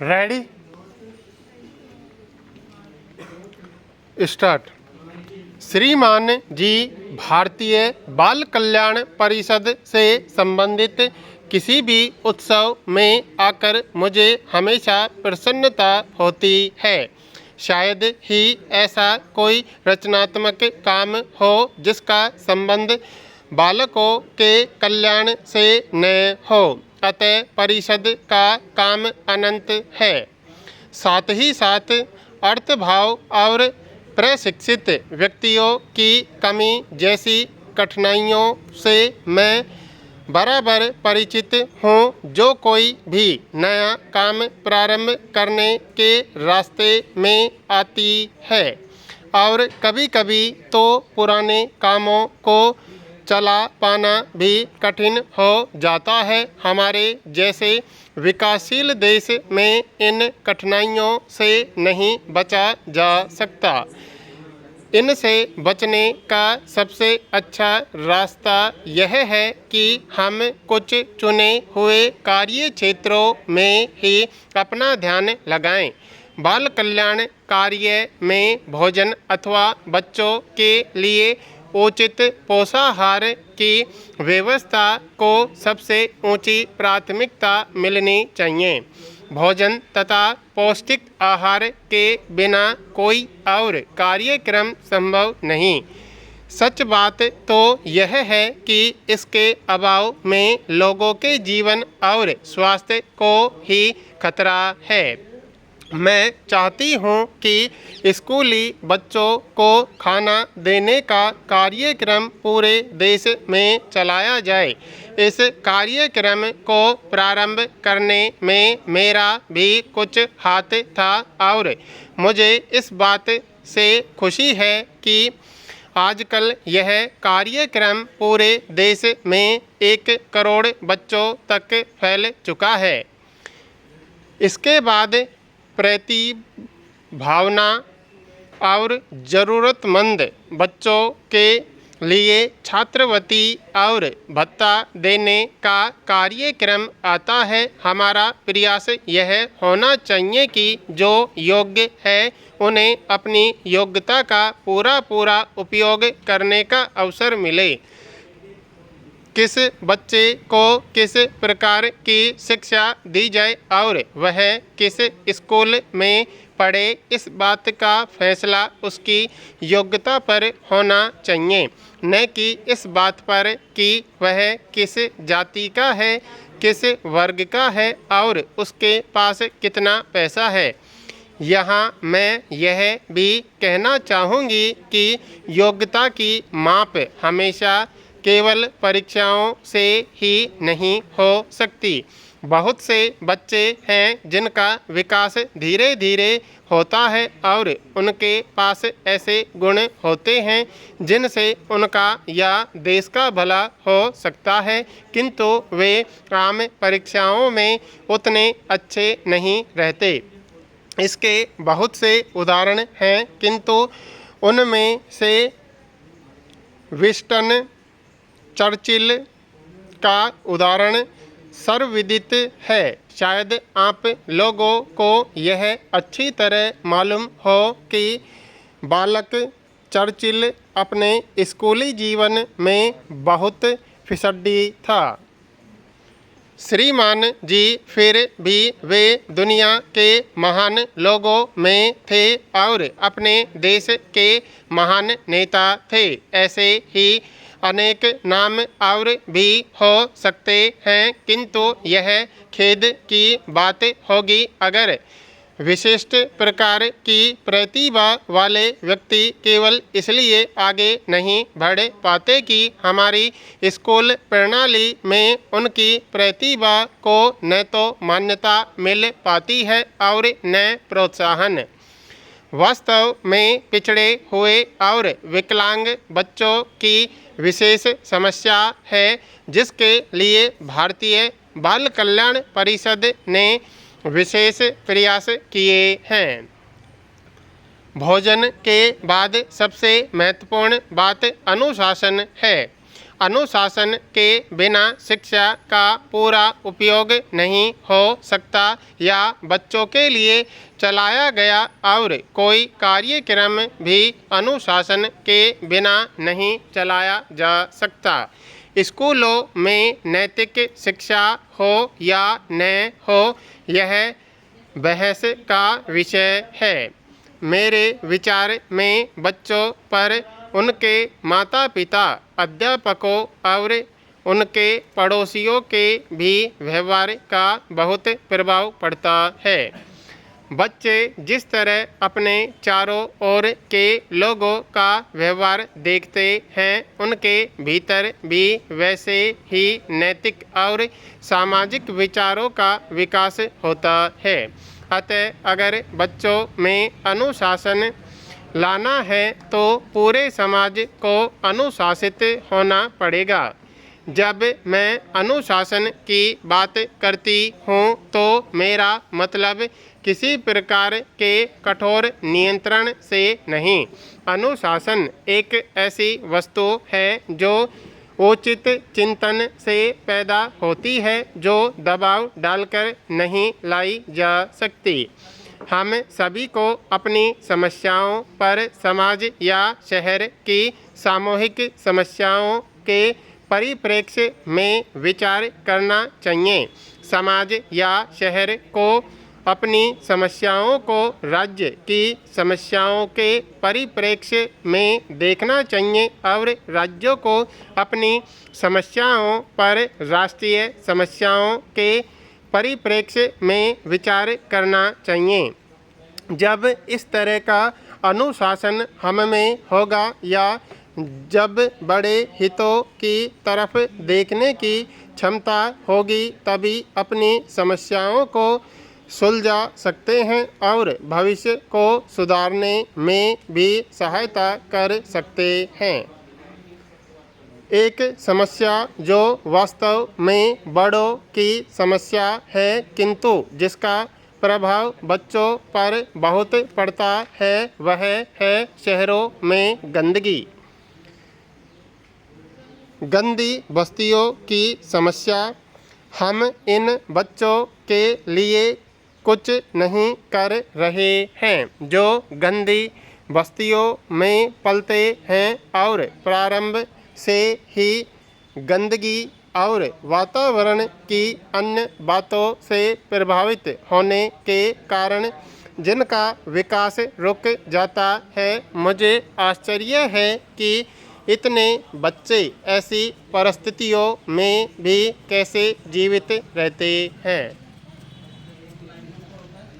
Ready start. श्रीमान जी, भारतीय बाल कल्याण परिषद से संबंधित किसी भी उत्सव में आकर मुझे हमेशा प्रसन्नता होती है। शायद ही ऐसा कोई रचनात्मक काम हो जिसका संबंध बालकों के कल्याण से न हो। अतः परिषद का काम अनंत है। साथ ही साथ अर्थभाव और प्रशिक्षित व्यक्तियों की कमी जैसी कठिनाइयों से मैं बराबर परिचित हूँ। जो कोई भी नया काम प्रारंभ करने के रास्ते में आती है और कभी-कभी तो पुराने कामों को चला पाना भी कठिन हो जाता है। हमारे जैसे विकासशील देश में इन कठिनाइयों से नहीं बचा जा सकता। इनसे बचने का सबसे अच्छा रास्ता यह है कि हम कुछ चुने हुए कार्य क्षेत्रों में ही अपना ध्यान लगाएं। बाल कल्याण कार्य में भोजन अथवा बच्चों के लिए उचित पोषाहार की व्यवस्था को सबसे ऊंची प्राथमिकता मिलनी चाहिए। भोजन तथा पौष्टिक आहार के बिना कोई और कार्यक्रम संभव नहीं। सच बात तो यह है कि इसके अभाव में लोगों के जीवन और स्वास्थ्य को ही खतरा है। मैं चाहती हूँ कि स्कूली बच्चों को खाना देने का कार्यक्रम पूरे देश में चलाया जाए। इस कार्यक्रम को प्रारंभ करने में मेरा भी कुछ हाथ था और मुझे इस बात से खुशी है कि आजकल यह कार्यक्रम पूरे देश में 1 करोड़ बच्चों तक फैल चुका है। इसके बाद प्रतिभावना और ज़रूरतमंद बच्चों के लिए छात्रवृत्ति और भत्ता देने का कार्यक्रम आता है। हमारा प्रयास यह होना चाहिए कि जो योग्य है उन्हें अपनी योग्यता का पूरा उपयोग करने का अवसर मिले। किस बच्चे को किस प्रकार की शिक्षा दी जाए और वह किस स्कूल में पढ़े, इस बात का फैसला उसकी योग्यता पर होना चाहिए, न कि इस बात पर कि वह किस जाति का है, किस वर्ग का है और उसके पास कितना पैसा है। यहाँ मैं यह भी कहना चाहूँगी कि योग्यता की माप हमेशा केवल परीक्षाओं से ही नहीं हो सकती। बहुत से बच्चे हैं जिनका विकास धीरे धीरे होता है और उनके पास ऐसे गुण होते हैं जिनसे उनका या देश का भला हो सकता है, किंतु वे आम परीक्षाओं में उतने अच्छे नहीं रहते। इसके बहुत से उदाहरण हैं, किंतु उनमें से विंस्टन चर्चिल का उदाहरण सर्वविदित है। शायद आप लोगों को यह अच्छी तरह मालूम हो कि बालक चर्चिल अपने स्कूली जीवन में बहुत फिसड्डी था। श्रीमान जी फिर भी वे दुनिया के महान लोगों में थे और अपने देश के महान नेता थे। ऐसे ही अनेक नाम और भी हो सकते हैं, किंतु यह खेद की बात होगी अगर विशिष्ट प्रकार की प्रतिभा वाले व्यक्ति केवल इसलिए आगे नहीं बढ़ पाते कि हमारी स्कूल प्रणाली में उनकी प्रतिभा को न तो मान्यता मिल पाती है और न प्रोत्साहन। वास्तव में पिछड़े हुए और विकलांग बच्चों की विशेष समस्या है जिसके लिए भारतीय बाल कल्याण परिषद ने विशेष प्रयास किए हैं। भोजन के बाद सबसे महत्वपूर्ण बात अनुशासन है। अनुशासन के बिना शिक्षा का पूरा उपयोग नहीं हो सकता या बच्चों के लिए चलाया गया और कोई कार्यक्रम भी अनुशासन के बिना नहीं चलाया जा सकता। स्कूलों में नैतिक शिक्षा हो या न हो, यह बहस का विषय है। मेरे विचार में बच्चों पर उनके माता पिता, अध्यापकों और उनके पड़ोसियों के भी व्यवहार का बहुत प्रभाव पड़ता है। बच्चे जिस तरह अपने चारों ओर के लोगों का व्यवहार देखते हैं, उनके भीतर भी वैसे ही नैतिक और सामाजिक विचारों का विकास होता है। अतः अगर बच्चों में अनुशासन लाना है तो पूरे समाज को अनुशासित होना पड़ेगा। जब मैं अनुशासन की बात करती हूँ तो मेरा मतलब किसी प्रकार के कठोर नियंत्रण से नहीं। अनुशासन एक ऐसी वस्तु है जो उचित चिंतन से पैदा होती है, जो दबाव डालकर नहीं लाई जा सकती। हम सभी को अपनी समस्याओं पर समाज या शहर की सामूहिक समस्याओं के परिप्रेक्ष्य में विचार करना चाहिए। समाज या शहर को अपनी समस्याओं को राज्य की समस्याओं के परिप्रेक्ष्य में देखना चाहिए और राज्यों को अपनी समस्याओं पर राष्ट्रीय समस्याओं के परिप्रेक्ष्य में विचार करना चाहिए। जब इस तरह का अनुशासन हम में होगा या जब बड़े हितों की तरफ देखने की क्षमता होगी, तभी अपनी समस्याओं को सुलझा सकते हैं और भविष्य को सुधारने में भी सहायता कर सकते हैं। एक समस्या जो वास्तव में बड़ों की समस्या है, किंतु जिसका प्रभाव बच्चों पर बहुत पड़ता है, वह है शहरों में गंदगी। गंदी बस्तियों की समस्या। हम इन बच्चों के लिए कुछ नहीं कर रहे हैं जो गंदी बस्तियों में पलते हैं और प्रारंभ से ही गंदगी और वातावरण की अन्य बातों से प्रभावित होने के कारण जिनका विकास रुक जाता है। मुझे आश्चर्य है कि इतने बच्चे ऐसी परिस्थितियों में भी कैसे जीवित रहते हैं।